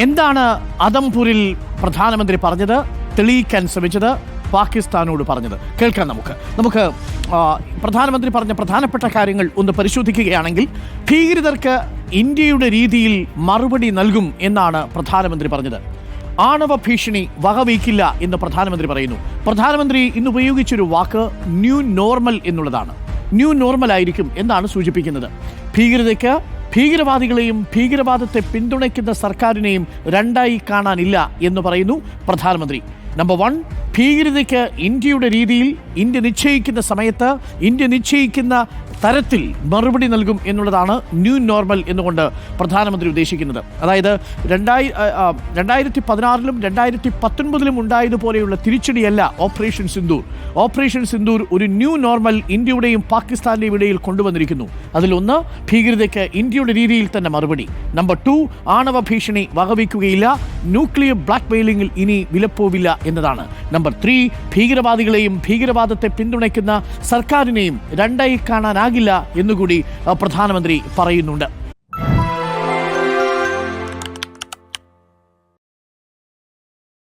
എന്താണ് അദംപൂരിൽ പ്രധാനമന്ത്രി പറഞ്ഞത്, തെളിയിക്കാൻ ശ്രമിച്ചത്, പാകിസ്ഥാനോട് പറഞ്ഞത്? കേൾക്കാം. നമുക്ക് പ്രധാനമന്ത്രി പറഞ്ഞ പ്രധാനപ്പെട്ട കാര്യങ്ങൾ ഒന്ന് പരിശോധിക്കുകയാണെങ്കിൽ, ഭീകരതർക്ക് ഇന്ത്യയുടെ രീതിയിൽ മറുപടി നൽകും എന്നാണ് പ്രധാനമന്ത്രി പറഞ്ഞത്. ആണവ ഭീഷണി വകവയ്ക്കില്ല എന്ന് പ്രധാനമന്ത്രി പറയുന്നു. പ്രധാനമന്ത്രി ഇന്ന് ഉപയോഗിച്ചൊരു വാക്ക് ന്യൂ നോർമൽ എന്നുള്ളതാണ്. ന്യൂ നോർമൽ ആയിരിക്കും എന്നാണ് സൂചിപ്പിക്കുന്നത്. ഭീകരതയ്ക്ക് ഭീകരവാദികളെയും ഭീകരവാദത്തെ പിന്തുണയ്ക്കുന്ന സർക്കാരിനെയും രണ്ടായി കാണാനില്ല എന്ന് പറയുന്നു പ്രധാനമന്ത്രി. നമ്പർ 1, ഭീകരതയ്ക്ക് ഇന്ത്യയുടെ രീതിയിൽ, ഇന്ത്യ നിശ്ചയിക്കുന്ന സമയത്ത്, ഇന്ത്യ നിശ്ചയിക്കുന്ന തരത്തിൽ മറുപടി നൽകും എന്നുള്ളതാണ് ന്യൂ നോർമൽ എന്നുകൊണ്ട് പ്രധാനമന്ത്രി ഉദ്ദേശിക്കുന്നത്. അതായത് 2016-ലും 2019-ലും ഉണ്ടായതുപോലെയുള്ള തിരിച്ചടിയല്ല ഓപ്പറേഷൻ സിന്ദൂർ. ഓപ്പറേഷൻ സിന്ദൂർ ഒരു ന്യൂ നോർമൽ ഇന്ത്യയുടെയും പാകിസ്ഥാന്റെയും ഇടയിൽ കൊണ്ടുവന്നിരിക്കുന്നു. അതിലൊന്ന്, ഭീകരതയ്ക്ക് ഇന്ത്യയുടെ രീതിയിൽ തന്നെ മറുപടി. നമ്പർ 2, ആണവ ഭീഷണി വകവയ്ക്കുകയില്ല, ന്യൂക്ലിയർ ബ്ലാക്ക് മെയിലിംഗിൽ ഇനി വിലപ്പോവില്ല എന്നതാണ്. നമ്പർ 3, ഭീകരവാദികളെയും ഭീകരവാദത്തെ പിന്തുണയ്ക്കുന്ന സർക്കാരിനെയും രണ്ടായി കാണാനാകില്ല എന്നുകൂടി പ്രധാനമന്ത്രി പറയുന്നുണ്ട്.